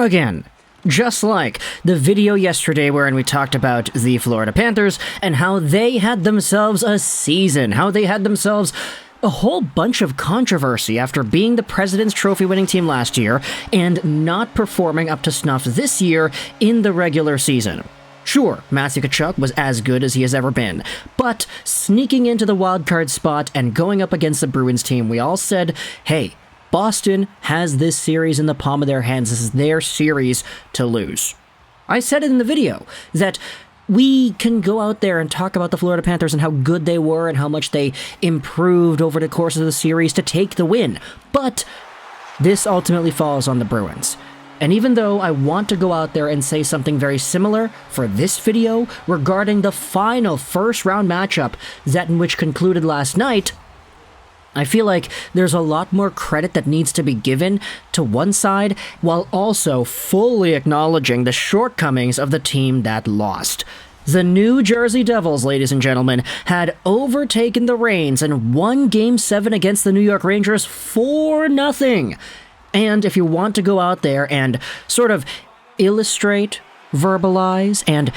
Again, just like the video yesterday wherein we talked about the Florida Panthers and how they had themselves a season, how they had themselves a whole bunch of controversy after being the President's Trophy winning team last year and not performing up to snuff this year in the regular season. Sure, Mateychuk was as good as he has ever been, but sneaking into the wildcard spot and going up against the Bruins team, we all said, hey, Boston has this series in the palm of their hands. This is their series to lose. I said it in the video that we can go out there and talk about the Florida Panthers and how good they were and how much they improved over the course of the series to take the win, but this ultimately falls on the Bruins. And even though I want to go out there and say something very similar for this video regarding the final first-round matchup that in which concluded last night, I feel like there's a lot more credit that needs to be given to one side while also fully acknowledging the shortcomings of the team that lost. The New Jersey Devils, ladies and gentlemen, had overtaken the reins and won Game 7 against the New York Rangers 4-0. And if you want to go out there and sort of illustrate, verbalize, and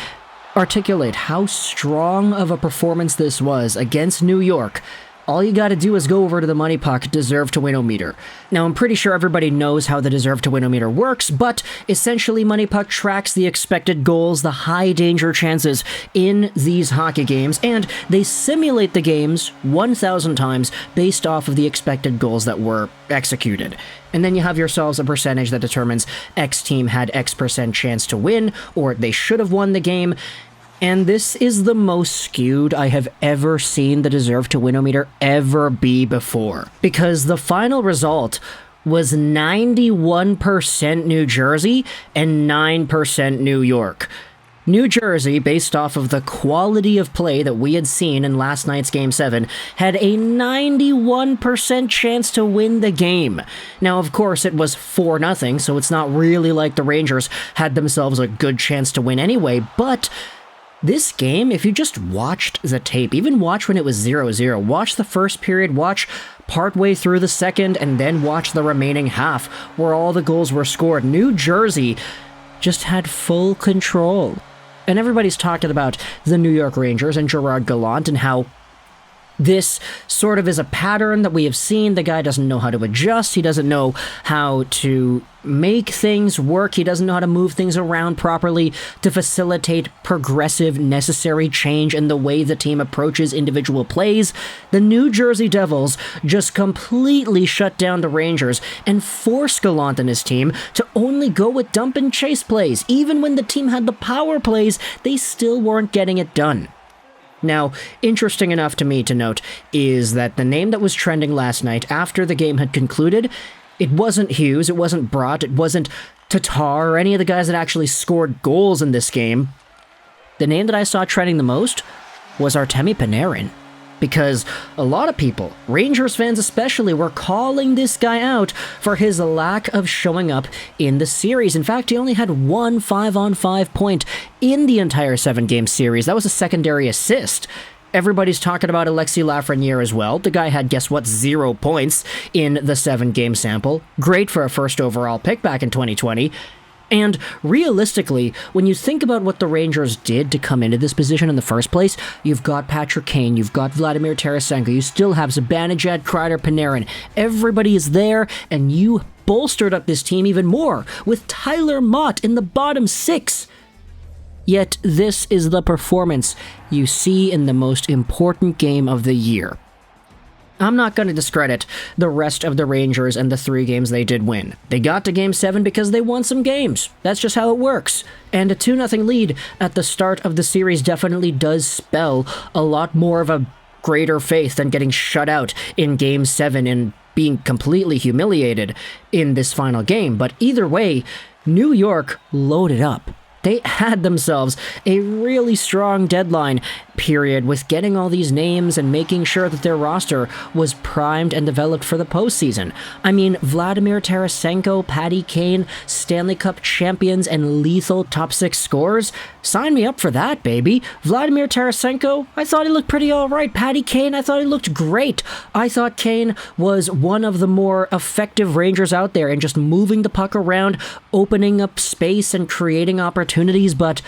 articulate how strong of a performance this was against New York, all you gotta do is go over to the Money Puck Deserve to Win-O-Meter. Now, I'm pretty sure everybody knows how the Deserve to Win-O-Meter works, but essentially Money Puck tracks the expected goals, the high danger chances in these hockey games, and they simulate the games 1,000 times based off of the expected goals that were executed. And then you have yourselves a percentage that determines X team had X% chance to win, or they should have won the game. And this is the most skewed I have ever seen the Deserve to Win-O-Meter ever be before. Because the final result was 91% New Jersey and 9% New York. New Jersey, based off of the quality of play that we had seen in last night's Game 7, had a 91% chance to win the game. Now, of course, it was 4-0, so it's not really like the Rangers had themselves a good chance to win anyway, but this game, if you just watched the tape, even watch when it was 0-0, watch the first period, watch partway through the second, and then watch the remaining half, where all the goals were scored, New Jersey just had full control. And everybody's talking about the New York Rangers and Juraj Gallant and how this sort of is a pattern that we have seen. The guy doesn't know how to adjust. He doesn't know how to make things work. He doesn't know how to move things around properly to facilitate progressive, necessary change in the way the team approaches individual plays. The New Jersey Devils just completely shut down the Rangers and forced Gallant and his team to only go with dump and chase plays. Even when the team had the power plays, they still weren't getting it done. Now, interesting enough to me to note is that the name that was trending last night after the game had concluded, it wasn't Hughes, it wasn't Brott, it wasn't Tatar or any of the guys that actually scored goals in this game. The name that I saw trending the most was Artemi Panarin. Because a lot of people, Rangers fans especially, were calling this guy out for his lack of showing up in the series. In fact, he only had one 5-on-5 point in the entire 7-game series. That was a secondary assist. Everybody's talking about Alexis Lafreniere as well. The guy had, guess what, 0 points in the 7-game sample. Great for a first overall pick back in 2020. And realistically, when you think about what the Rangers did to come into this position in the first place, you've got Patrick Kane, you've got Vladimir Tarasenko, you still have Zibanejad, Kreider, Panarin. Everybody is there, and you bolstered up this team even more with Tyler Mott in the bottom 6. Yet this is the performance you see in the most important game of the year. I'm not going to discredit the rest of the Rangers and the 3 games they did win. They got to Game 7 because they won some games. That's just how it works. And a 2-0 lead at the start of the series definitely does spell a lot more of a greater faith than getting shut out in Game 7 and being completely humiliated in this final game. But either way, New York loaded up. They had themselves a really strong deadline period with getting all these names and making sure that their roster was primed and developed for the postseason. I mean, Vladimir Tarasenko, Patty Kane, Stanley Cup champions, and lethal top 6 scorers? Sign me up for that, baby. Vladimir Tarasenko, I thought he looked pretty alright. Patty Kane, I thought he looked great. I thought Kane was one of the more effective Rangers out there in just moving the puck around, opening up space and creating opportunities, but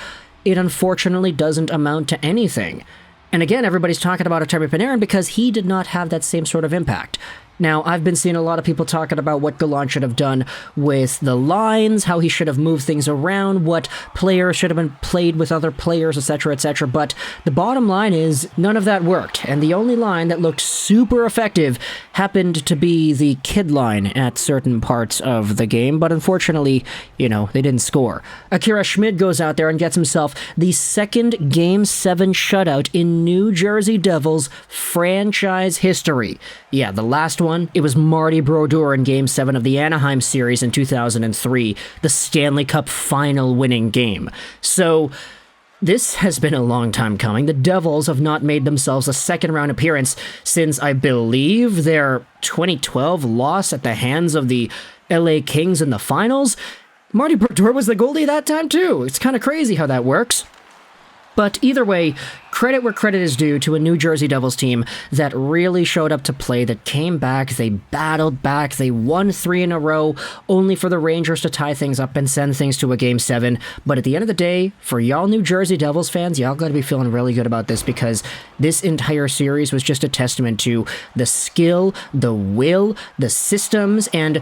it unfortunately doesn't amount to anything. And again, everybody's talking about Artemi Panarin because he did not have that same sort of impact. Now, I've been seeing a lot of people talking about what Gallant should have done with the lines, how he should have moved things around, what players should have been played with other players, etc., but the bottom line is none of that worked, and the only line that looked super effective happened to be the kid line at certain parts of the game, but unfortunately, they didn't score. Akira Schmid goes out there and gets himself the second Game 7 shutout in New Jersey Devils franchise history. Yeah, the last one, it was Marty Brodeur in Game 7 of the Anaheim series in 2003, the Stanley Cup final winning game. So, this has been a long time coming. The Devils have not made themselves a second-round appearance since, I believe, their 2012 loss at the hands of the LA Kings in the finals. Marty Brodeur was the goalie that time, too. It's kind of crazy how that works. But either way, credit where credit is due to a New Jersey Devils team that really showed up to play, that came back, they battled back, they won 3 in a row, only for the Rangers to tie things up and send things to a Game 7. But at the end of the day, for y'all New Jersey Devils fans, y'all gotta be feeling really good about this because this entire series was just a testament to the skill, the will, the systems, and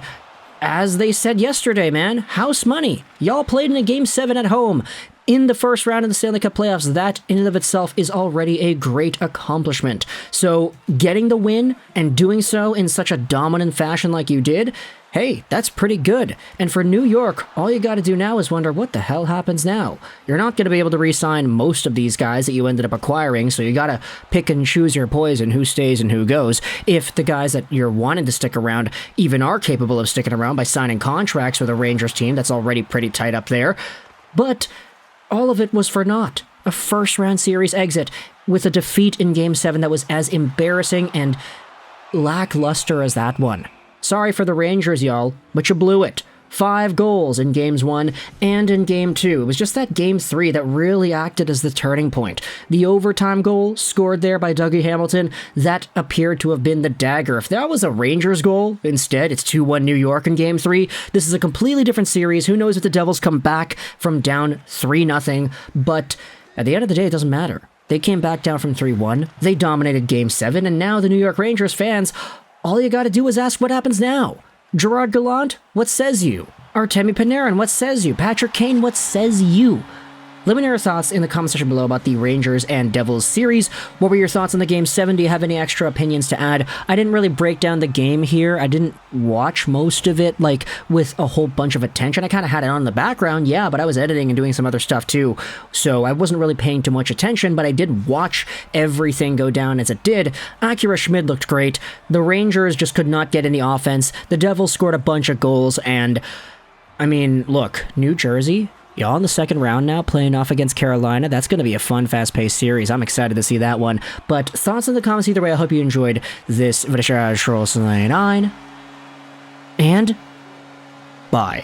as they said yesterday, man, house money. Y'all played in a Game 7 at home in the first round of the Stanley Cup Playoffs. That in and of itself is already a great accomplishment. So getting the win and doing so in such a dominant fashion like you did, hey, that's pretty good. And for New York, all you got to do now is wonder what the hell happens now. You're not going to be able to re-sign most of these guys that you ended up acquiring, so you got to pick and choose your poison, who stays and who goes. If the guys that you're wanting to stick around even are capable of sticking around by signing contracts with a Rangers team that's already pretty tight up there. But all of it was for naught. A first-round series exit with a defeat in Game 7 that was as embarrassing and lackluster as that one. Sorry for the Rangers, y'all, but you blew it. 5 goals in Games 1 and in Game 2. It was just that Game 3 that really acted as the turning point. The overtime goal scored there by Dougie Hamilton, that appeared to have been the dagger. If that was a Rangers goal, instead it's 2-1 New York in Game 3. This is a completely different series. Who knows if the Devils come back from down 3-0, but at the end of the day, it doesn't matter. They came back down from 3-1. They dominated Game 7, and now the New York Rangers fans, all you gotta do is ask what happens now. Gerard Gallant, what says you? Artemi Panarin, what says you? Patrick Kane, what says you? Let me know your thoughts in the comment section below about the Rangers and Devils series. What were your thoughts on the Game 7? Do you have any extra opinions to add? I didn't really break down the game here. I didn't watch most of it, with a whole bunch of attention. I kind of had it on in the background, yeah, but I was editing and doing some other stuff too, so I wasn't really paying too much attention, but I did watch everything go down as it did. Akira Schmid looked great. The Rangers just could not get any offense. The Devils scored a bunch of goals, and, I mean, look, New Jersey, y'all in the second round now, playing off against Carolina. That's going to be a fun, fast-paced series. I'm excited to see that one. But thoughts in the comments either way. I hope you enjoyed this Juraj 9, and bye.